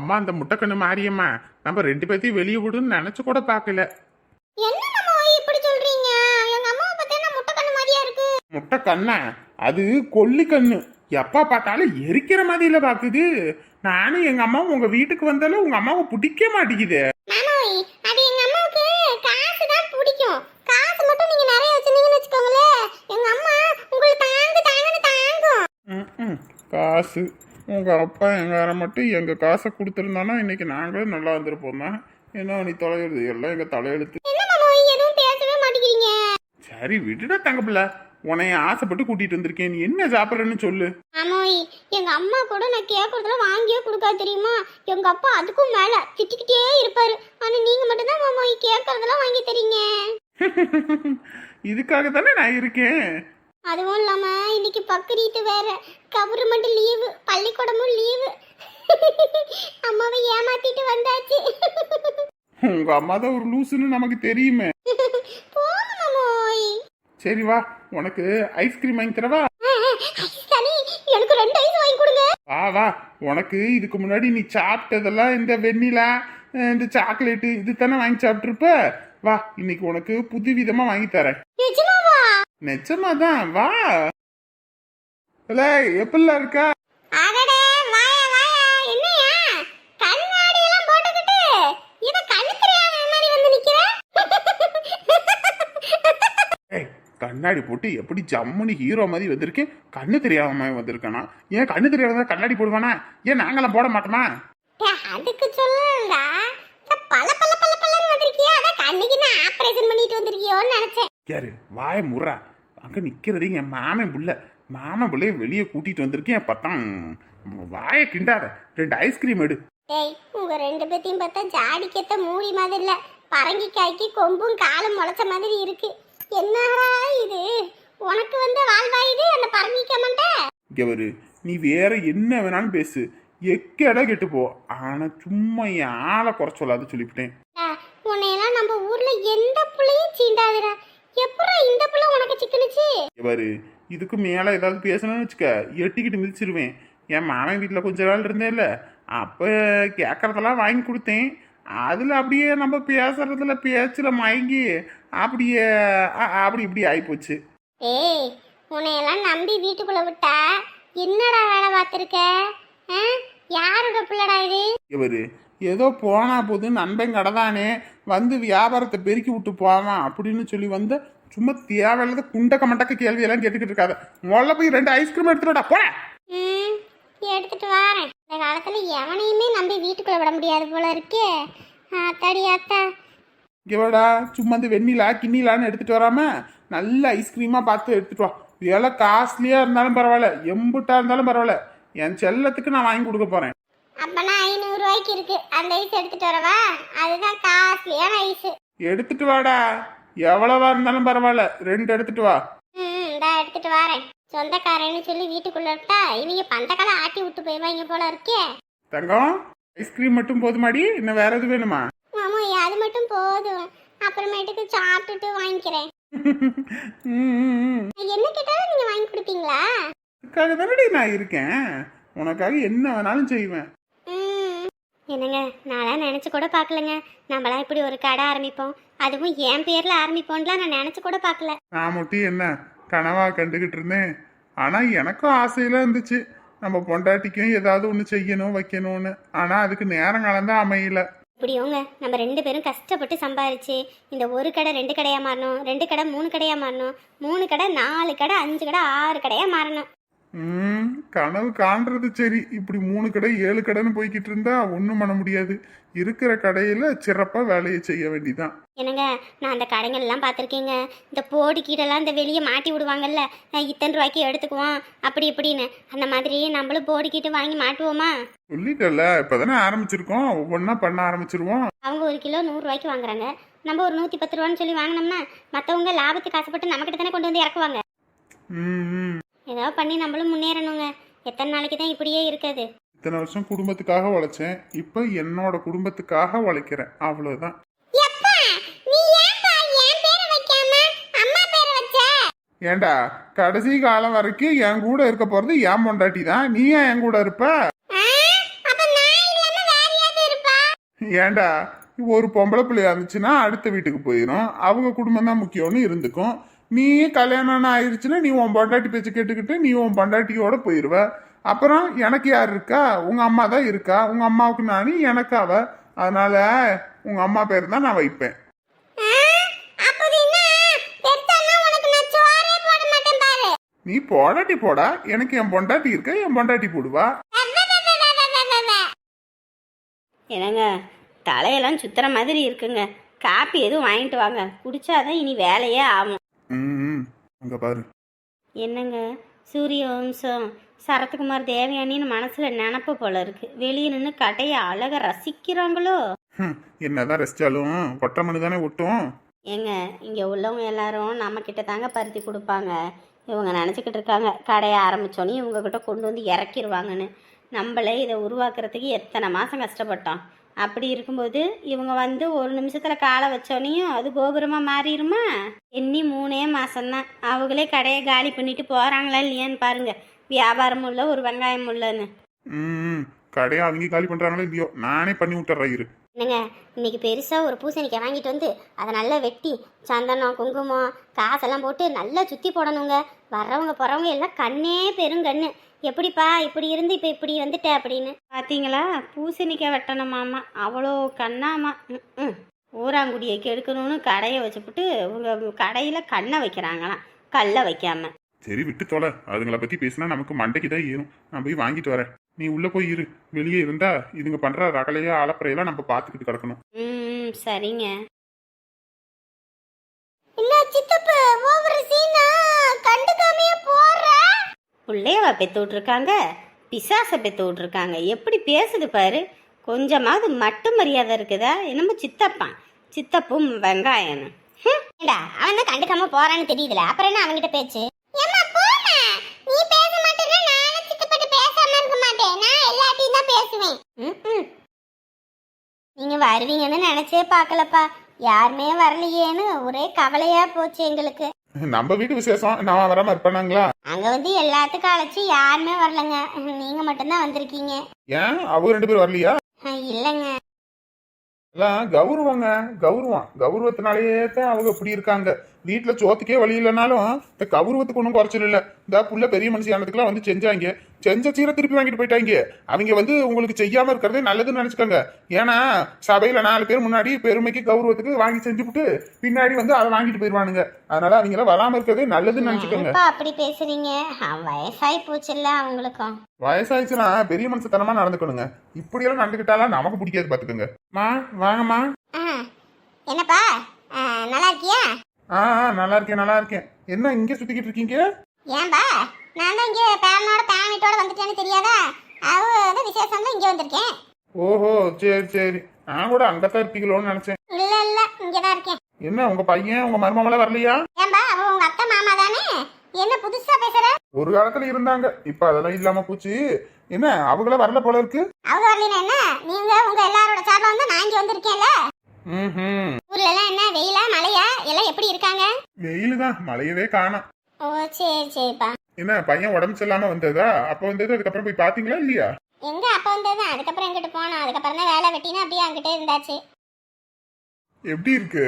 அம்மா அந்த முட்டைக்கண்ணு மாரியம்மா நம்ம ரெண்டு பேர்த்தையும் வெளியே விடுன்னு நினைச்சு கூட பார்க்கல. என்ன மாமா இப்படி சொல்றீங்க? எங்க அம்மாவை பார்த்தா முட்டை கண்ணு மாதிரியா இருக்கு. முட்டை கண்ணா? அது கொல்லி கண்ணு. எப்பா பார்த்தாலும் எரிக்கிற மாதிரில பாக்குது. நானும் எங்க அம்மாவும் உங்க வீட்டுக்கு வந்தாலும் உங்க அம்மாவை பிடிக்க மாட்டேங்குது. மாமாய், அது எங்க அம்மாவுக்கு காசு தான் பிடிக்கும். காசு மட்டும் நீங்க நிறைய வச்சிருந்தீங்கன்னு வச்சுக்கோங்களேன், எங்க அம்மா உங்களுக்கு தாங்கன்னு தாங்கும். காசு உங்க அப்பா எங்க மட்டும் எங்க காசை கொடுத்துருந்தானா இன்னைக்கு நாங்களும் நல்லா இருந்திருப்போம் தான். என்ன நீ தொலைகிறது எல்லாம் எங்க தலையெழுத்து. என்ன மாமாய் எதுவும் பேசவே மாட்டேங்கிறீங்க? சரி விட்டுடா தங்கப்பில்ல, உன்னைய ஆசைப்பட்டு கூட்டிட்டு வந்திருக்கேன். நீ என்ன சாப்பிட்றன்னு சொல்லு. மாமாய், எங்க அம்மா கூட நான் கேட்கறதுல வாங்கியே கொடுக்காது தெரியுமா? எங்க அப்பா அதுக்கும் மேல திட்டிக்கிட்டே இருப்பாரு. ஆனா நீங்க மட்டும் தான் மாமாய் கேட்கறதெல்லாம் வாங்கி தரீங்க. இதுக்காக தானே நான் இருக்கேன். அதுவும் இல்லாம இன்னைக்கு பக்ரீத்து வேற, கவர்மெண்ட் லீவு, பள்ளிக்கூடமும் லீவு. அம்மாவை ஏமாத்திட்டு வந்தாச்சு. உங்க அம்மா தான் ஒரு லூசுன்னு நமக்கு தெரியுமே. போங்க மாமாய். சரி வா, உனக்கு ஐஸ்கிரீம் வாங்கி தரவா? சரி, எனக்கு 2 ஐஸ் வாங்கி கொடுங்க. வா வா, உனக்கு இதுக்கு முன்னாடி நீ சாப்பிட்டதெல்லாம் இந்த வெண்ணிலா இந்த சாக்லேட்டு இது தானே வாங்கி சாப்பிட்டுருப்ப. வா, இன்னைக்கு உனக்கு புது விதமா வாங்கி தரேன். நிஜமாவா? நிஜமாதான், வா. எப்படிலாம் இருக்கா? அடடே, வாயா வாயா. என்னையா கண்ணாடி எல்லாம் போட்டுக்கிட்டு இத கண்ணு தெரியாம முன்னாடி வந்து நிக்கிற? ஏய், கண்ணாடி போட்டு எப்படி ஜம்முன்னு ஹீரோ மாதிரி வந்திருக்கேன். கண்ணு தெரியாம வந்திருக்கானா? ஏன் கண்ணு தெரியாம கண்ணாடி போடுவானா? ஏன் நாங்களாம் போட மாட்டோமா? அதுக்கு சொல்லலடா, பல பல பல பலன்னு வந்திருக்கியா, அத கண்ணுக்கு நான் ஆபரேஷன் பண்ணிட்டு வந்திருக்கியோன்னு நினைச்சேன். யாரு வாய முறா? அங்க நிக்கிறது என் மாமன் புள்ள. மாமன் புள்ளைய வெளியே கூட்டிட்டு வந்திருக்கேன். பத்தாம் வாய கிண்டாத. 2 ஐஸ்கிரீம் எடு. டேய், உங்க 2 பேத்தையும் பார்த்தா ஜாடிக்கத்த மூடி மாதிரி இல்ல, பரங்கிக்காய்க்கு கொம்பும் காலும் முளைச்ச மாதிரி இருக்கு. என்னடா இது? உனக்கு வந்து வாழ்வாயுது அந்த பரங்கிக்காய் மண்டை. இவரு நீ வேற என்ன வேணாலும் பேசு, எக்கடா கெட்டு போ. ஆனா சும்மா என் ஆளை குறை சொல்லாத சொல்லிவிட்டேன். உன்னையெல்லாம் நம்ம ஊர்ல எந்த புள்ளையும் சீண்டாதுடா. எப்பறம் இந்த புள்ள உனக்கு சிக்கனுச்சு? இவரு இதுக்கு மேல ஏதாவது பேசணும்னு வச்சுக்க, எட்டிக்கிட்டு மிதிச்சிருவேன். என் மாமன் வீட்டுல கொஞ்ச நாள் இருந்தேன்ல, அப்ப கேட்கறதெல்லாம் வாங்கி கொடுத்தேன். அதுல அப்படியே நம்ம பேசுறதுல பேச்சுல மயங்கி அப்படியே அப்படி இப்படி ஆயிப்போச்சு. ஏய், உன்னையெல்லாம் நம்பி வீட்டுக்குள்ள விட்டா என்னடா வேலை பார்த்துருக்க? யாரோட பிள்ளடா இது? இவரு ஏதோ போனா போது நண்பன் கடைதானே வந்து வியாபாரத்தை பெருக்கி விட்டு போவான் அப்படின்னு சொல்லி வந்த சும்மா தேவையில்லாத குண்டக்க மண்டக்க கேள்வியெல்லாம் கேட்டுக்கிட்டு இருக்காத. முதல்ல போய் 2 ஐஸ்கிரீம் எடுத்துடா போட. எடுத்துட்டு வரேன். இந்த காலத்துல எவனையுமே நம்பி வீட்டுக்குள்ள விட முடியாது போல இருக்கே. ஆத்தாடி ஆத்தா. இவடா சும்மா இந்த வெண்ணிலா கிண்ணிலான்னு எடுத்துட்டு வராம நல்ல ஐஸ்கிரீமா பார்த்து எடுத்துட்டு வா. விலை காஸ்ட்லியா இருந்தாலும் பரவாயில்ல, எம்புட்டா இருந்தாலும் பரவாயில்ல, என் செல்லத்துக்கு நான் வாங்கி கொடுக்க போறேன். அப்பனா 500 ரூபாய்க்கு இருக்கு, அந்த ஐஸ் எடுத்துட்டு வரவா? அதுதான் காஸ்ட்லியான ஐஸ். எடுத்துட்டு வாடா, எவ்வளவா இருந்தாலும் பரவாயில்ல, 2 எடுத்துட்டு வா. இந்தா எடுத்துட்டு வரேன். சொந்தக்காரன்னு சொல்லி வீட்டுக்குள்ள விட்டா இவங்க பந்தக்கால ஆட்டி விட்டு போய்வாங்க போல இருக்கே. தங்கம், ஐஸ்கிரீம் மட்டும் போதுமாடி, இன்னும் வேற எது வேணுமா? ஆமா, அது மட்டும் போதும். அப்புறமேட்டுக்கு சாப்பிட்டுட்டு வாங்கிக்கிறேன். என்ன கேட்டாலும் நீங்க வாங்கி கொடுப்பீங்களா? அதுக்காக தானடி நான் இருக்கேன், உனக்காக என்ன வேணாலும் செய்வேன். என்னங்க, நான்லாம் நினச்சி கூட பார்க்கலங்க நம்மளாம் இப்படி ஒரு கடை ஆரம்பிப்போம், அதுவும் என் பேரில் ஆரம்பிப்போம்லாம் நான் நினச்சி கூட பார்க்கல. நான் மட்டும் என்ன கனவா கண்டுகிட்டு இருந்தேன். ஆனா எனக்கும் ஆசையெல்லாம் இருந்துச்சு, நம்ம பொண்டாட்டிக்கும் ஏதாவது ஒன்று செய்யணும் வைக்கணும்னு. ஆனா அதுக்கு நேரம் கலந்தா அமையல. இப்படியோங்க நம்ம 2 பேரும் கஷ்டப்பட்டு சம்பாரிச்சு இந்த ஒரு கடை 2 கடையாக மாறணும், 2 கடை 3 கடையாக மாறணும், 3 கடை 4 கடை 5 கடை 6 கடையாக மாறணும். கனவு காண்றது சரி, இப்படி 3 கடை 7 கடைன்னு போய்கிட்டு இருந்தா ஒன்றும் பண்ண முடியாது. இருக்கிற கடையில சிறப்பா வேலையை செய்ய வேண்டிதான். என்னங்க, நான் அந்த கடைங்கள்லாம் பார்த்துருக்கேங்க. இந்த போடி கீழெல்லாம் இந்த வெளியே மாட்டி விடுவாங்கல்ல, இத்தனை ரூபாய்க்கு எடுத்துக்குவோம் அப்படி இப்படின்னு. அந்த மாதிரி நம்மளும் போடி கீட்டு வாங்கி மாட்டுவோமா? சொல்லிட்டல, இப்பதானே ஆரம்பிச்சிருக்கோம், ஒவ்வொன்னா பண்ண ஆரம்பிச்சிருவோம். அவங்க 1 கிலோ 100 ரூபாய்க்கு வாங்குறாங்க, நம்ம ஒரு 110 ரூபான்னு சொல்லி வாங்கினோம்னா மற்றவங்க லாபத்துக்கு ஆசைப்பட்டு நம்மக்கிட்ட தானே கொண்டு வந்து இறக்குவாங்க. ஏதாவது பண்ணி நம்மளும் முன்னேறணுங்க. எத்தனை நாளைக்கு தான் இப்படியே இருக்காது? இத்தனை வருஷம் குடும்பத்துக்காக உழைச்சேன், இப்போ என்னோட குடும்பத்துக்காக உழைக்கிறேன், அவ்வளவுதான். ஏண்டா கடைசி காலம் வரைக்கும் என் கூட இருக்க போறது என் பொண்டாட்டி தான், நீ ஏன் என் கூட இருப்ப? ஏன்டா ஒரு பொம்பளை பிள்ளையா இருந்துச்சுன்னா அடுத்த வீட்டுக்கு போயிடும், அவங்க குடும்பம் தான் முக்கியம்னு இருந்துக்கும். நீ கல்யாணம் ஆயிடுச்சுன்னா நீ உன் பொண்டாட்டி பேச்சு கேட்டுக்கிட்டு நீ உன் பொண்டாட்டியோட போயிடுவ. அப்புறம் எனக்கு யார் இருக்கா? உங்க அம்மா தான் இருக்கா. உங்க அம்மாவுக்கு நானு, எனக்கு அவ. அதனால உங்க அம்மா பேர் தான் நான் வைப்பேன். நீ போடாட்டி போடா, எனக்கு என் பொண்டாட்டி இருக்க, என் பொண்டாட்டி போடுவா. என்னங்க தலையெல்லாம் சுத்துற மாதிரி இருக்குங்க. காப்பி எதுவும் வாங்கிட்டு வாங்க, குடிச்சாதான் இனி வேலையே ஆகும். ம், அங்க பாரு. என்னங்க சூரிய வம்சம் சரத்குமார் தேவயானின்னு மனசுல நினப்பு போல இருக்கு. வெளியே நின்று கடையை அழக ரசிக்கிறாங்களோ. என்னதான் ரசிச்சாலும் கொட்டை மணி தானே ஒட்டும். ஏங்க இங்கே உள்ளவங்க எல்லாரும் நம்ம கிட்ட தாங்க பருத்தி கொடுப்பாங்க. இவங்க நினச்சிக்கிட்டு இருக்காங்க கடையை ஆரம்பித்தோன்னே இவங்கக்கிட்ட கொண்டு வந்து இறக்கிடுவாங்கன்னு. நம்மளே இதை உருவாக்குறதுக்கு எத்தனை மாதம் கஷ்டப்பட்டோம். அப்படி இருக்கும்போது இவங்க வந்து ஒரு நிமிஷத்தில் காலை வச்சோன்னையும் அது கோபுரமாக மாறிடுமா? எண்ணி 3 மாதம்தான். அவங்களே கடையை காலி பண்ணிட்டு போகிறாங்களா இல்லையான்னு பாருங்க. வியாபாரமும் இல்லை, ஒரு வெங்காயமும் இல்லைன்னு. கடையை அவங்க காலி பண்ணுறாங்களோ இல்லையோ, நானே பண்ணி விட்டுறேன் இரு. என்னங்க இன்னைக்கு பெருசாக ஒரு பூசணிக்காய் வாங்கிட்டு வந்து அதை நல்லா வெட்டி சந்தனம் குங்குமம் காசெல்லாம் போட்டு நல்லா சுற்றி போடணுங்க. வர்றவங்க போகிறவங்க எல்லாம் கண்ணே பெருங்கண்ணு. எப்படிப்பா இப்படி இருந்து இப்போ இப்படி வந்துட்ட அப்படின்னு பார்த்தீங்களா? பூசணிக்காய் வெட்டணுமாமா, அவ்வளோ கண்ணாமா. ஊராங்குடியை கெடுக்கணும்னு கடையை வச்சுப்புட்டு உங்க கடையில் கண்ணை வைக்கிறாங்களாம், கல்லை வைக்காம. சரி விட்டு தொலை, அதுங்களை பற்றி பேசினா நமக்கு மண்டைக்கு தான் ஏறும். நான் போய் வாங்கிட்டு வரேன், நீ உள்ள போய் இரு. வெளியே இருந்தா இதுங்க பண்ற ரகலையா அலப்பறையெல்லாம் நம்ம பார்த்துக்கிட்டு கிடக்கணும். சரிங்க. பிள்ளையவா பெத்து விட்டுருக்காங்க, பிசாசை பெத்து விட்டுருக்காங்க. எப்படி பேசுது பாரு. கொஞ்சமாவது மட்டும் மரியாதை இருக்குதா? என்னமோ சித்தப்பான் சித்தப்பும் வெங்காயம். அவன் தான் கண்டுக்காம போறான்னு தெரியுதுல, அப்புறம் என்ன அவன்கிட்ட பேச்சு? நீங்க வருவீங்கன்னு நினைச்சே பார்க்கலப்பா. யாருமே வரலையேன்னு ஒரே கவலையா போச்சு எங்களுக்கு. நம்ம வீட்டு விசேஷம், நான் வராம இருப்பானாங்களா? அங்க வந்து எல்லாத்துக்கும் அழைச்சி யாருமே வரலங்க, நீங்க மட்டும்தான் வந்திருக்கீங்க. ஏன் அவங்க 2 பேரும் வரலையா? இல்லைங்க, கௌரவங்க. கௌரவத்தினாலேயே தான் அவங்க இப்படி இருக்காங்க. வீட்டுல சோத்துக்கே வழி இல்லைனாலும் இந்த கௌரவத்துக்கு ஒன்றும் குறைச்சல் இல்லை. இந்த புள்ள பெரிய மனுஷி ஆனதுக்குலாம் வந்து செஞ்சாங்க, செஞ்ச சீரை திருப்பி வாங்கிட்டு போயிட்டாங்க. அவங்க வந்து உங்களுக்கு செய்யாம இருக்கிறதே நல்லதுன்னு நினைச்சுக்கோங்க. ஏன்னா சபையில 4 பேர் முன்னாடி பெருமைக்கு கௌரவத்துக்கு வாங்கி செஞ்சுவிட்டு பின்னாடி வந்து அதை வாங்கிட்டு போயிடுவானுங்க. அதனால அவங்கள வராம இருக்கிறதே நல்லதுன்னு நினைச்சுக்கோங்க. அப்படி பேசுறீங்க? வயசாகி போச்சுல்ல அவங்களுக்கும். வயசாயிடுச்சுன்னா பெரிய மனுஷத்தனமா நடந்துக்கணுங்க. இப்படியெல்லாம் நடந்துக்கிட்டாலாம் நமக்கு பிடிக்காது, பாத்துக்கோங்க. வாங்கம்மா. என்னப்பா நல்லா இருக்கியா? நல்லா இருக்கேன். என்ன இங்க சுத்திக்கிட்டு இருக்கீங்க? ஏன்பா நான் தான் இங்க பேரனோட பேரனிட்டோட வந்துட்டேன்னு தெரியாதா? அவ விசேஷம்ல இங்க வந்திருக்கேன். ஓஹோ சரி. நான் கூட அங்கதான் இருப்பீங்களோன்னு நினைச்சேன். இல்ல இங்கதான் இருக்கேன். என்ன உங்க பையன் உங்க மருமகள வரலையா? ஏன்பா அவ உங்க அத்தை மாமா தானே? என்ன புதுசா பேசுற? ஒரு காலத்துல இருந்தாங்க, இப்ப அதெல்லாம் இல்லாம போச்சு. என்ன அவங்கள வரல போல இருக்கு? அவங்க வரலனா என்ன? நீங்க உங்க எல்லாரோட சார்பா வந்து நான் இங்க வந்திருக்கேன்ல. ஊர்ல எல்லாம் என்ன வெயிலா மழையா எல்லாம் எப்படி இருக்காங்க? வெயிலு தான், மழையவே காணோம். ஓ சரிப்பா. என்ன பையன் உடம்பு சரியில்லாம வந்ததா? அப்ப வந்தது, அதுக்கப்புறம் போய் பாத்தீங்களா இல்லையா? எங்க அப்ப வந்தது, அதுக்கப்புறம் எங்கிட்ட போனோம். அதுக்கப்புறம் தான் வேலை வெட்டினா அப்படியே அங்கிட்டே இருந்தாச்சு. எப்படி இருக்கு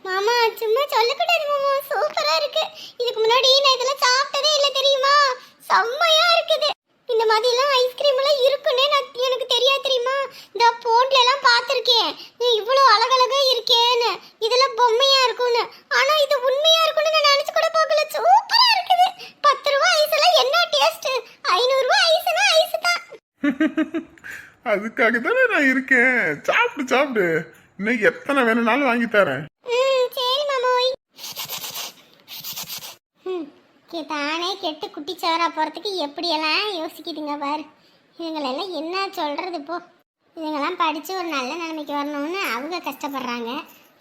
மாமா? சும்மா சொல்லக்கூடாது மாமா, சூப்பரா இருக்கு. இதுக்கு முன்னாடி நான் இதெல்லாம் சாப்பிட்டதே இல்ல தெரியுமா? செம்மையா இருக்குது. இந்த மாதிரி எல்லாம் ஐஸ்கிரீம் எல்லாம் இருக்குன்னே எனக்கு தெரியாது தெரியுமா? இந்த போன்ல எல்லாம் பார்த்திருக்கேன், இவ்வளவு அழகழகா இருக்கேன்னு. இதெல்லாம் பொம்மையா இருக்கும்னு, ஆனா இது உண்மையா இருக்கும்னு நான் நினைச்சு கூட பார்க்கல. சூப்பரா இருக்குது. 10 ரூபாய் ஐஸ் எல்லாம் என்ன டேஸ்ட்? 500 ரூபாய் ஐஸ்னா ஐஸ் தான். அதுக்காக தானே நான் இருக்கேன். சாப்பிடு, இன்னைக்கு எத்தனை வேணும்னாலும் வாங்கி தரேன். சரி மாமோய். தானே கெட்டு குட்டி சவரா போறதுக்கு எப்படியெல்லாம் யோசிக்குதுங்க பாரு. இவங்களெல்லாம் என்ன சொல்றது இப்போ? இதுங்கெல்லாம் படிச்சு ஒரு நல்ல நிலைமைக்கு வரணும்னு அவங்க கஷ்டப்படுறாங்க.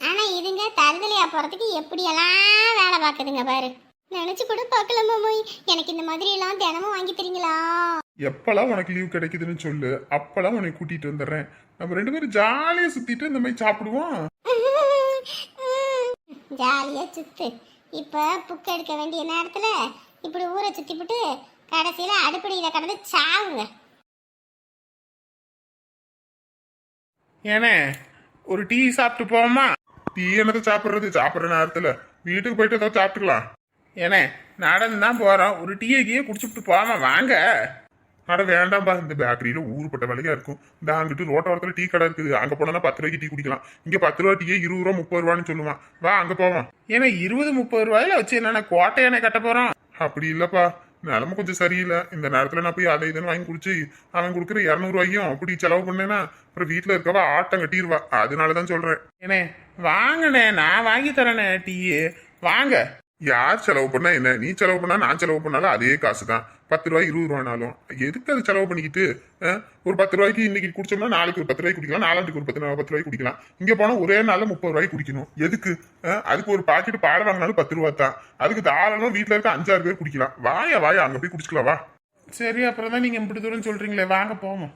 ஆனா இதுங்க தருதலையா போறதுக்கு எப்படியெல்லாம் வேலை பார்க்குதுங்க பாரு. நினைச்சு கூட பார்க்கல மாமோய். எனக்கு இந்த மாதிரி எல்லாம் தினமும் வாங்கி தரீங்களா? எப்பெல்லாம் உனக்கு லீவ் கிடைக்குதுன்னு சொல்லு, அப்பெல்லாம் உனக்கு கூட்டிட்டு வந்துடுறேன். நம்ம 2 பேரும் ஜாலியா சுத்திட்டு இந்த மாதிரி சாப்பிடுவோம். ஜாலியா சுத்து. இப்ப புக் எடுக்க வேண்டிய நேரத்துல இப்படி ஊரை சுத்தி போட்டு கடைசியில அடுப்படியில கடந்து சாவுங்க. ஏனே ஒரு டீ சாப்பிட்டு போவோமா? டீ என்னது சாப்பிட்றது, சாப்பிட்ற நேரத்துல வீட்டுக்கு போயிட்டு ஏதோ சாப்பிட்டுக்கலாம். ஏனே நடந்து தான் போறோம், ஒரு டீயை குடிச்சுட்டு போவோமா வாங்க. அட வேண்டாம்பா, இந்த பேக்கரியில ஊருப்பட்ட விலையா இருக்கும். இந்த அங்கிட்டு ரோட்டோரத்துல டீ கடை இருக்குது, அங்க போனா 10 ரூபாய்க்கு டீ குடிக்கலாம். இங்க 10 ரூபா டீயே 20 ரூபா 30 ரூபான்னு சொல்லுவான். வா அங்க போவோம். ஏன்னா 20-30 ரூபாயில வச்சு என்ன கோட்டையானே கட்ட போறோம்? அப்படி இல்லப்பா, நிலமை கொஞ்சம் சரியில்லை. இந்த நேரத்துல நான் போய் அதை இதுன்னு வாங்கி குடிச்சு அவன் கொடுக்குற 200 ரூபாயும் அப்படி செலவு பண்ணேன்னா அப்புறம் வீட்டுல இருக்கவா ஆட்டம் கட்டிடுவா. அதனாலதான் சொல்றேன். ஏனே வாங்கண்ணே, நான் வாங்கி தரேனே டீ, வாங்க. யார் செலவு பண்ணா என்ன, நீ செலவு பண்ணா நான் செலவு பண்ணாலும் அதே காசு தான். 10 ரூபாய் 20 ரூபானாலும் எதுக்கு அது செலவு பண்ணிக்கிட்டு? ஒரு 10 ரூபாய்க்கு இன்னைக்கு குடிச்சோம்னா நாளைக்கு ஒரு 10 ரூபாய்க்கு குடிக்கலாம், நாளாண்டுக்கு ஒரு 10 ரூபாய்க்கு குடிக்கலாம். இங்க போனா ஒரே நாள்ல 30 ரூபாய்க்கு குடிக்கணும். எதுக்கு? அதுக்கு ஒரு பாக்கெட் பால் வாங்கினாலும் 10 ரூபா தான். அதுக்கு தாராளமா வீட்டுல இருக்க 5-6 பேர் குடிக்கலாம். வாயா அங்க போய் குடிச்சுக்கலாம் வா. சரி, அப்புறம் தான் நீங்க இப்படி தூரம் சொல்றீங்களே, வாங்க போவோம்.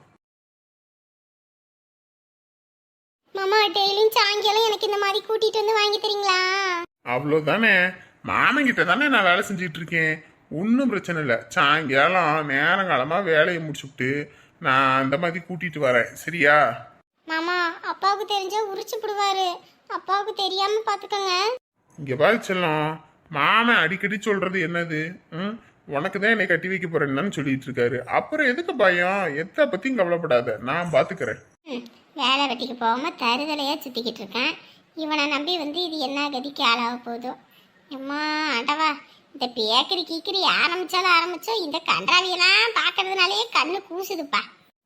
மாமா டெய்லியும் சாயங்காலம் எனக்கு இந்த மாதிரி கூட்டிட்டு வந்து வாங்கி தரீங்களா? அவ்வளவுதானே, மாமன் கிட்ட தானே நான் வேலை செஞ்சுட்டு இருக்கேன். ஒன்றும் பிரச்சனை இல்லை. சாயங்காலம் நேரங்காலமா வேலையை முடிச்சுட்டு நான் அந்த மாதிரி கூட்டிட்டு வரேன், சரியா? மாமா அப்பாவுக்கு தெரிஞ்சா உரிச்சு போடுவாரு, அப்பாவுக்கு தெரியாம பாத்துக்கோங்க. இங்க பாரு செல்லம், மாமன் அடிக்கடி சொல்றது என்னது, உனக்கு தான் என்னை கட்டி வைக்க போறேன்னு சொல்லிட்டு இருக்காரு. அப்புறம் எதுக்கு பயம்? எதை பத்தியும் கவலைப்படாத, நான் பாத்துக்கிறேன். வேலை வெட்டிக்கு போகாம தருதலையா சுத்திக்கிட்டு இருக்கேன். இவனை நம்பி வந்து இது என்ன கதிக்கு ஆளாக போதும். அம்மா ஆண்டவா, இந்த பேக்கரி கீக்கரி ஆரம்பிச்சோம், இந்த கன்றாவியெல்லாம் பார்க்கறதுனாலே கண்ணு கூசுதுப்பா.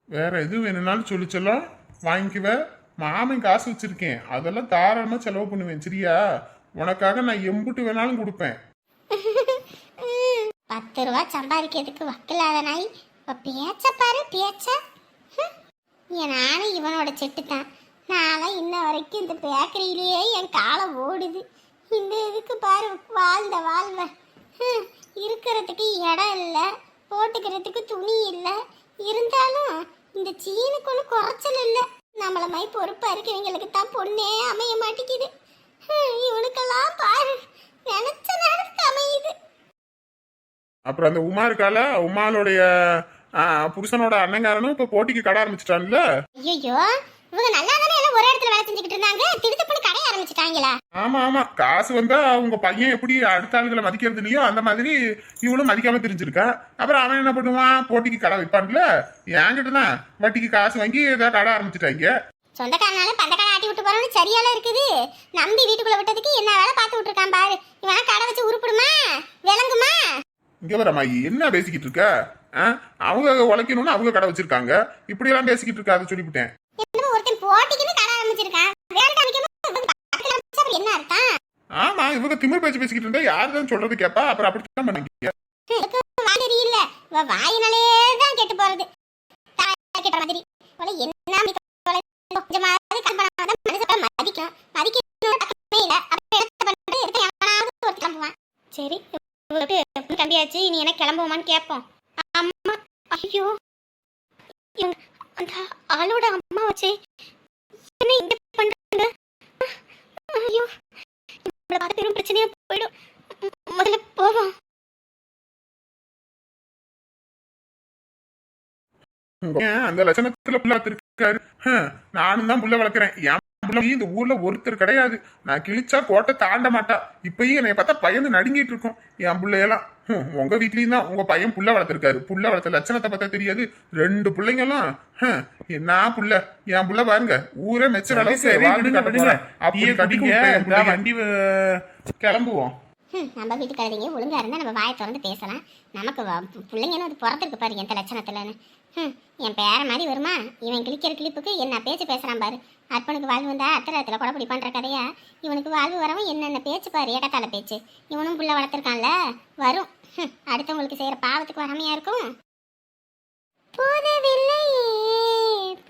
வேற எது வேணும்னாலும் சொல்லிச்செல்லாம் வாங்கிக்குவ. மாமன் காசு வச்சிருக்கேன், அதெல்லாம் தாராளமா செலவு பண்ணுவேன், சரியா? உனக்காக நான் எம்புட்டு வேணாலும் கொடுப்பேன். 10 ரூபா சம்பாதிக்கிறதுக்கு வக்கில்லாத நாய் இப்போ பேச்ச பாரு பேச்ச. நானும் இவனோட செட்டு தான். நான்லாம் இன்ன வரைக்கும் இந்த பேக்கரியிலேயே என் காலம் ஓடுது. இந்த இதுக்கு பாரு வாழ்வ இருக்கிறதுக்கு இடம் இல்லை, போட்டுக்கிறதுக்கு துணி இல்லை. இருந்தாலும் இந்த சீனுக்கு ஒன்றும் குறைச்சல் இல்லை. நம்மள மாதிரி பொறுப்பாக இருக்கிறவங்களுக்கு தான் பொண்ணே அமைய மாட்டேங்குது. இவனுக்கெல்லாம் பாரு நினைச்ச நேரத்துக்கு அமையுது. அப்புறம் அந்த உமா இருக்கால, உமாளுடைய புருஷனோட அண்ணங்காரனும் இப்ப போட்டிக்கு கடை ஆரம்பிச்சிட்டான்ல. ஐயோ, இவங்க நல்லா தானே எல்லாம் ஒரே இடத்துல வேலை செஞ்சுக்கிட்டு இருந்தாங்க, திடுத்துப்புன்னு கடை ஆரம்பிச்சிட்டாங்களா? ஆமா, காசு வந்தா உங்க பையன் எப்படி அடுத்த ஆளுகளை மதிக்கிறது இல்லையோ அந்த மாதிரி இவனும் மதிக்காம தெரிஞ்சிருக்கா. அப்புறம் அவன் என்ன பண்ணுவான், போட்டிக்கு கடை வைப்பான்ல. என்கிட்ட தான் வட்டிக்கு காசு வாங்கி ஏதாவது கடை ஆரம்பிச்சிட்டாங்க. சொந்தக்காரனால பந்தக்கார ஆட்டி விட்டு போறோம்னு சரியால இருக்குது. நம்பி வீட்டுக்குள்ள விட்டதுக்கு என்ன வேலை பார்த்து விட்டுருக்கான் பாரு. இவனா கடை வச்சு உருப்பிடுமா விளங்குமா? இங்க வரமா என்ன பேசிக்கிட்டு இருக்க? அவங்க உழைக்கணும்னு அவங்க கடை வச்சிருக்காங்க, இப்படி எல்லாம் பேசிக்கிட்டு இருக்கா? அதை சொல்லிவிட்டேன். ஒருத்தன் போட்டிக்குன்னு கடை ஆரம்பிச்சிருக்கான், வேலை காமிக்காம என்ன அர்த்தம்? ஆமா, இவங்க திமிர் பேச்சு பேசிக்கிட்டு இருந்தா யாருதான் சொல்றது கேப்பா. அப்புறம் அப்படித்தான் பண்ணீங்க. இல்ல வாயினாலே தான் கெட்டு போறது. மாதிரி என்ன சரி தம்பியாச்சு, இனி என்ன கிளம்புவோமான்னு கேட்போம். அம்மா ஐயோ, அந்த ஆளோட அம்மா வச்சே என்ன இங்க பண்றாங்க? ஐயோ, பெரும் பிரச்சனையா போயிடும். முதல்ல போவோம். அந்த லட்சணத்துல புள்ள வளர்த்திருக்காரு. நானும் தான் புள்ள வளர்க்கிறேன். என் புள்ள இந்த ஊர்ல ஒருத்தர் கிடையாது. நான் கிழிச்சா கோட்டை தாண்ட மாட்டா. இப்பயும் என்னை பார்த்தா பயந்து நடுங்கிட்டு இருக்கும் என் பிள்ளையெல்லாம். உங்க வீட்லயும் தான் உங்க பையன் புள்ள வளர்த்திருக்காரு. புள்ள வளர்த்த லட்சணத்தை பார்த்தா தெரியாது. 2 பிள்ளைங்களும் என்ன புள்ள. என் புள்ள பாருங்க, ஊரே மெச்சர் அளவுக்கு வண்டி கிளம்புவோம். நம்ம வீட்டுக்காரங்க ஒழுங்கா இருந்தா நம்ம வாயை திறந்து பேசலாம். நமக்கு பிள்ளைங்கன்னு அது பிறந்திருக்கு பாரு எந்த லட்சணத்துலன்னு. என் பேர மாதிரி வருமா? இவன் கிளிக்கிற கிளிப்புக்கு என்ன பேச்சு பேசுறான் பாரு. அற்பனுக்கு வாழ்வு வந்தா அத்தரத்துல கொடப்படி பண்ற கதையா? இவனுக்கு வாழ்வு வரவும் என்னென்ன பேச்சு பாரு, ஏகத்தால பேச்சு. இவனும் புள்ள வளர்த்திருக்கான்ல, வரும். அடுத்தவங்களுக்கு செய்யற பாவத்துக்கு வராமையா இருக்கும். போதவில்லையே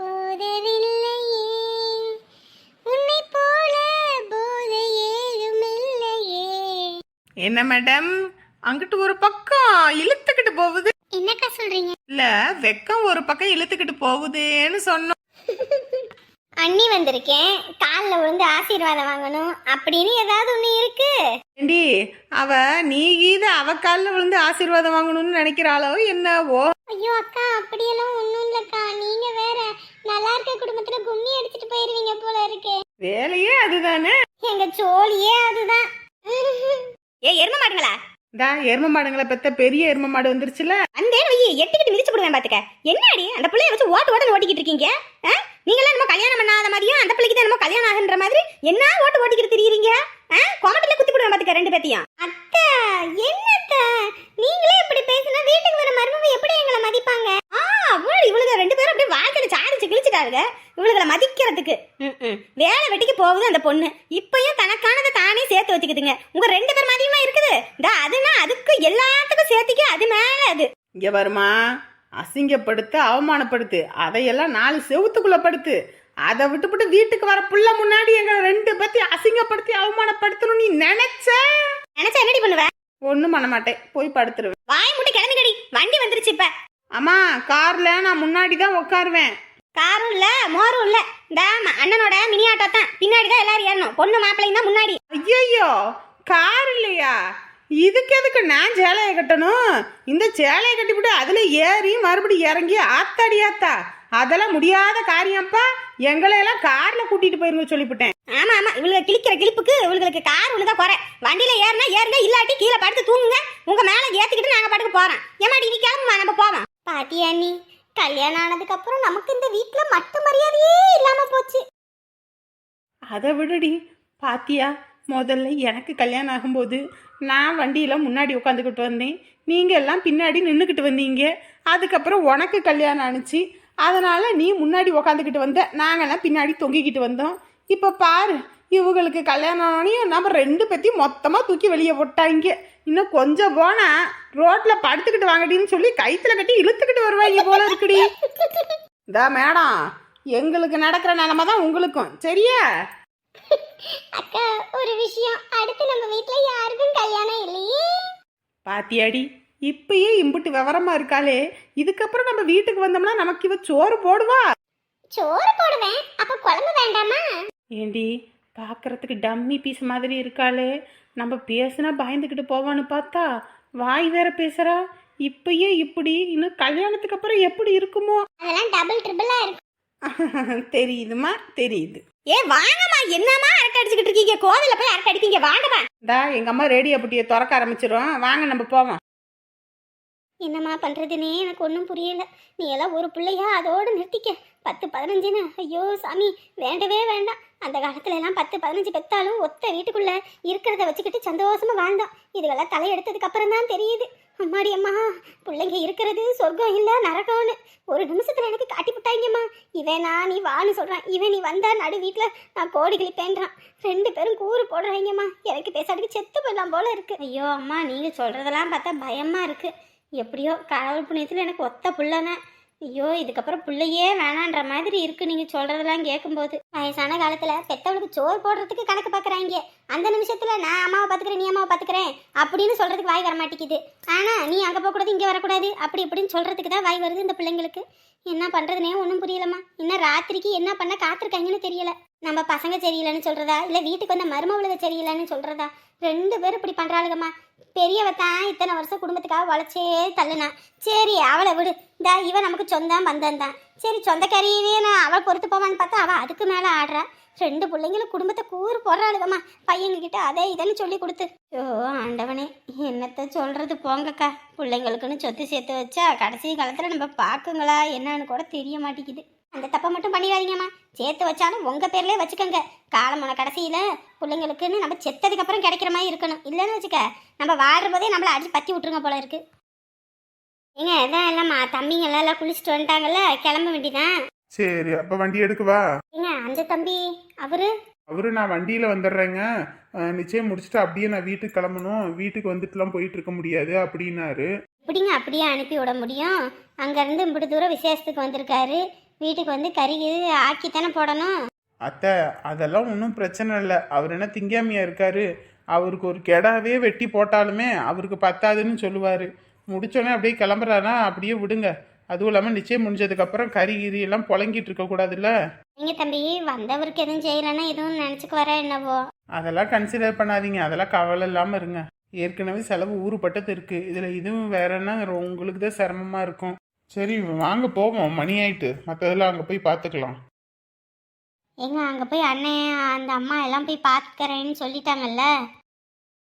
போதவில்லையே உன்னை போல போதை ஏதும் இல்லையே. என்ன மேடம், அங்கிட்டு ஒரு பக்கம் இழுத்துக்கிட்டு போகுது. என்னக்கா சொல்றீங்க? இல்ல, வெக்கம் ஒரு பக்கம் இழுத்துக்கிட்டு போகுதுன்னு சொன்னோம். அண்ணி வந்திருக்கேன், காலில் விழுந்து ஆசீர்வாதம் வாங்கணும் அப்படின்னு ஏதாவது ஒண்ணு இருக்கு? ஏண்டி, அவ நீ கீத அவ காலில் விழுந்து ஆசீர்வாதம் வாங்கணும்னு நினைக்கிறாளோ என்னவோ? ஐயோ அக்கா, அப்படியெல்லாம் ஒண்ணும் இல்லக்கா. நீங்க வேற நல்லா இருக்க குடும்பத்துல கும்மி அடிச்சுட்டு போயிருக்கீங்க. வேலையே அதுதானே. எங்க ஜோலியே அதுதான். ஏ எரும மாடுங்களா, இந்தா எரும மாடுங்களை பெத்த பெரிய எரும மாடு வந்துருச்சுல. அந்த எட்டுக்கிட்டு மிதிச்சு போடுவேன் பாத்துக்க. என்னடி அந்த பிள்ளைய வச்சு ஓட்டு ஓட்டிக்கிட்டு இருக்கீங்க? நீங்களே நம்ம கல்யாணம் பண்ணாத மாதிரியும் அந்த பிள்ளைக்கு தான் நம்ம கல்யாணம் ஆகுன்ற மாதிரி என்ன ஓட்டிக்கிட்டு திரியுறீங்க? கொமட்டில குத்தி போடுவேன் பாத்துக்க ரெண்டு பேத்தையும். அத்தை என்னத்த நீங்களே இப்படி பேசினா வீட்டுக்கு வர மருமக எப்படி எங்களை மதிப்பாங்க? இவளுங்க ரெண்டு பேரும் அப்படியே வாழ்க்கையில சாடிச்சு கிழிச்சுட்டாருங்க இவளுகளை மதிக்கிறதுக்கு. வேலை வெட்டிக்கு போகுது அந்த பொண்ணு, இப்பயும் தனக்கானதை தானே சேர்த்து வச்சுக்குதுங்க. உங்க ரெண்டு பேர் மதியமா இருக்குது. அதுனா அதுக்கு எல்லாத்துக்கும் சேர்த்துக்க, அது மேல அது. இங்க வருமா, அசிங்கப்படுத்து அவமானப்படுத்து, அதையெல்லாம் 4 செவுத்துக்குள்ள படுத்து. அதை விட்டுவிட்டு வீட்டுக்கு வர புள்ள முன்னாடி எங்க ரெண்டு பத்தி அசிங்கப்படுத்தி அவமானப்படுத்தணும் நீ நினைச்சா என்னடி பண்ணுவ? ஒண்ணும் பண்ண மாட்டேன், போய் படுத்துருவேன். வாய் முட்டை கிளம்பிக்கடி, வண்டி வந்துருச்சு. இப்ப அம்மா கார்ல நான் முன்னாடி தான் உட்காருவேன். காரும் இல்ல மோரும் இல்ல, இந்த அண்ணனோட மினி ஆட்டோ தான் பின்னாடிதான் எல்லாரும் ஏறணும். பொண்ணு மாப்பிள்ளையும் தான் முன்னாடி. ஐயோ கார் இல்லையா? இதுக்கு எதுக்கு நான் சேலையை கட்டணும்? இந்த சேலையை கட்டிவிட்டு அதுல ஏறி மறுபடியும் இறங்கி ஆத்தாடி ஆத்தா, அதெல்லாம் முடியாத காரியம்ப்பா. எங்களை எல்லாம் கார்ல கூட்டிட்டு போயிருங்க சொல்லிவிட்டேன். ஆமா ஆமா, இவளுக்கு கிழிக்கிற கிழிப்புக்கு இவளுக்கு கார் ஒண்ணுதான் குறை. வண்டியில ஏறினா ஏறுங்க, இல்லாட்டி கீழே படுத்து தூங்குங்க. உங்க மேல ஏத்திக்கிட்டு நாங்க படுக்க போறோம். ஏமாடி நீ கிளம்புமா, நம்ம போவோம். பாட்டியா நீ கல்யாணம் ஆனதுக்கு அப்புறம் நமக்கு இந்த வீட்டுல மட்டு மரியாதையே இல்லாம போச்சு. அதை விடுடி. பாத்தியா, முதல்ல எனக்கு கல்யாணம் ஆகும்போது நான் வண்டியில முன்னாடி உட்காந்துக்கிட்டு வந்தேன், நீங்க எல்லாம் பின்னாடி நின்றுக்கிட்டு வந்தீங்க. அதுக்கப்புறம் உனக்கு கல்யாணம் ஆணுச்சு, அதனால நீ முன்னாடி உக்காந்துக்கிட்டு வந்த, நாங்கெல்லாம் பின்னாடி தொங்கிக்கிட்டு வந்தோம். இப்போ பாரு, இவங்களுக்கு கல்யாணம் ஆனோனையும் நம்ம ரெண்டு பேத்தையும் மொத்தமாக தூக்கி வெளியே போட்டாங்க. இன்னும் கொஞ்சம் போனா ரோட்ல படுத்துக்கிட்டு வாங்கடின்னு சொல்லி கைத்துல கட்டி இழுத்துக்கிட்டு வருவாங்க போல இருக்குடி. இதா மேடம், எங்களுக்கு நடக்கிற நிலைமை தான் உங்களுக்கும், சரியா? அக்கா ஒரு விஷயம், அடுத்து நம்ம வீட்ல யாருக்கும் கல்யாணம் இல்லையே. பாத்தியாடி, இப்பயே இம்புட்டு விவரமா இருக்காளே, இதுக்கப்புறம் நம்ம வீட்டுக்கு வந்தோம்னா நமக்கு இவ சோறு போடுவா. சோறு போடுவேன், அப்ப குழம்பு வேண்டாமா? ஏண்டி பார்க்கறதுக்கு டம்மி பீஸ் மாதிரி இருக்காளே, நம்ம பேசுனா பயந்துக்கிட்டு போவான்னு பார்த்தா வாய் வேற பேசுறா. இப்பயே இப்படி, இன்னும் கல்யாணத்துக்கு அப்புறம் எப்படி இருக்குமோ? அதெல்லாம் டபுள் ட்ரிபிளா இருக்கு. தெரியுதுமா, தெரியுது. ஏ வாங்கம்மா, என்னம்மா அரட்டை அடிச்சுக்கிட்டு இருக்கீங்க? கோவில போய் அரட்டை அடிப்பீங்க, வாங்கம்மா. இந்தா எங்க அம்மா ரேடியோ புட்டியை திறக்க ஆரம்பிச்சிரும், வாங்க நம்ம போவோம். என்னம்மா பண்றதுன்னே எனக்கு ஒன்றும் புரியல. நீ எல்லாம் ஒரு பிள்ளையா அதோடு நிறுத்திக்க. 10-15ன்னு ஐயோ சாமி, வேண்டவே வேண்டாம். அந்த காலத்துல எல்லாம் 10-15 பெத்தாலும் ஒத்த வீட்டுக்குள்ள இருக்கிறத வச்சுக்கிட்டு சந்தோஷமா வாழ்ந்தோம். இதுகெல்லாம் தலையெடுத்ததுக்கு அப்புறம் தான் தெரியுது, அம்மாடி அம்மா, பிள்ளைங்க இருக்கிறது சொர்க்கம் இல்ல நரகம்னு ஒரு நிமிஷத்துல எனக்கு காட்டி விட்டாங்கம்மா. இவன் நான் நீ வான்னு சொல்றான், இவன் நீ வந்தா நடு வீட்டுல நான் கோடி கிளிப்பேன்றான். ரெண்டு பேரும் கூறு போடுறாங்கம்மா. எனக்கு பேசாட்டுக்கு செத்து போயிடலாம் போல இருக்கு. ஐயோ அம்மா, நீங்க சொல்றதெல்லாம் பார்த்தா பயமா இருக்கு. எப்படியோ கடவுள் புண்ணியத்துல எனக்கு ஒத்த புள்ளதான். ஐயோ இதுக்கப்புறம் பிள்ளையே வேணான்ற மாதிரி இருக்கு நீங்க சொல்றதெல்லாம் கேட்கும்போது. வயசான காலத்துல பெத்தவளுக்கு சோறு போடுறதுக்கு கணக்கு பாக்குறாங்க. அந்த நிமிஷத்துல நான் அம்மாவை பாத்துக்கிறேன், நீ அம்மாவை பாத்துக்கிறேன் அப்படின்னு சொல்றதுக்கு வாய் வர மாட்டேங்குது. ஆனா நீ அங்க போக கூடாது, இங்க வரக்கூடாது, அப்படி இப்படின்னு சொல்றதுக்கு தான் வாய் வருது இந்த பிள்ளைங்களுக்கு. என்ன பண்றதுனே ஒன்றும் புரியலம்மா. இன்னும் ராத்திரிக்கு என்ன பண்ண காத்திருக்காங்கன்னு தெரியல. நம்ம பசங்க சரியில்லைன்னு சொல்றதா, இல்ல வீட்டுக்கு வந்த மருமவளுக சரியில்லைன்னு சொல்றதா? ரெண்டு பேரும் இப்படி பண்றாளுகம்மா. பெரியவ தான் இத்தனை வருஷம் குடும்பத்துக்காக உழைச்சே தள்ளுனா. சரி அவளை விடு, இந்த இவன் நமக்கு சொந்தம் பந்தம் தான். சரி சொந்தக்காரியே நான் அவள் பொறுத்து போவான்னு பார்த்தா அவள் அதுக்கு மேலே ஆடுறா. ரெண்டு பிள்ளைங்களும் குடும்பத்தை கூறு போடுறாளுகம்மா. பையன்கிட்ட அதே இதன்னு சொல்லி கொடுத்து. ஓ ஆண்டவனே, என்னத்த சொல்றது போங்கக்கா. பிள்ளைங்களுக்குன்னு சொத்து சேர்த்து வச்சா கடைசி காலத்தில் நம்ம பார்க்குங்களா என்னன்னு கூட தெரிய மாட்டேங்குது. அந்த தப்பை மட்டும் பண்ணிடாதீங்கம்மா. சேர்த்து வச்சாலும் உங்க பேர்லயே வச்சுக்கோங்க. காலமான கடைசியில பிள்ளைங்களுக்குன்னு நம்ம செத்ததுக்கு அப்புறம் கிடைக்கிற மாதிரி இருக்கணும். இல்லைன்னு வச்சுக்க, நம்ம வாழ்ற போதே நம்மள அடிச்சு பத்தி விட்டுருங்க போல இருக்கு. ஏங்க எல்லாம் இல்லம்மா, தம்பிங்க எல்லாம் குளிச்சுட்டு வந்துட்டாங்கல்ல, கிளம்ப வேண்டிதான். சரி, அப்ப வண்டி எடுக்கவா? ஏங்க அந்த தம்பி அவரு நான் வண்டியில வந்துடுறேங்க, நிச்சயம் முடிச்சுட்டு அப்படியே நான் வீட்டுக்கு கிளம்பணும், வீட்டுக்கு வந்துட்டுலாம் போயிட்டு இருக்க முடியாது அப்படின்னாரு. இப்படிங்க அப்படியே அனுப்பி விட முடியும்? அங்கேருந்து இப்படி தூரம் விசேஷத்துக்கு வந்திருக்காரு, வீட்டுக்கு வந்து கறி ஆக்கித்தானே போடணும். அத்தை அதெல்லாம் ஒன்றும் பிரச்சனை இல்லை. அவர் என்ன திங்காமையா இருக்காரு? அவருக்கு ஒரு கெடாவே வெட்டி போட்டாலுமே அவருக்கு பத்தாதுன்னு சொல்லுவார். முடிச்சோடனே அப்படியே கிளம்புறாருனா அப்படியே விடுங்க. அதுவும் இல்லாமல் நிச்சயம் முடிஞ்சதுக்கப்புறம் கறி எல்லாம் புழங்கிட்டு இருக்கக்கூடாதுல்ல. நீங்கள் தம்பி வந்தவருக்கு எதுவும் செய்யலைன்னா எதுவும் நினச்சிக்கு வர என்னவோ. அதெல்லாம் கன்சிடர் பண்ணாதீங்க, அதெல்லாம் கவலை இல்லாமல் இருங்க. ஏற்கனவே செலவு ஊறுபட்டது இருக்குது, இதில் இதுவும் வேறன்னா உங்களுக்கு தான் சிரமமாக இருக்கும். சரி வாங்க போவோம், மணி ஆயிட்டு, மற்றதெல்லாம் அங்கே போய் பார்த்துக்கலாம். ஏங்க அங்கே போய் அண்ணன் அந்த அம்மா எல்லாம் போய் பார்த்துக்கறேன்னு சொல்லிட்டாங்கல்ல.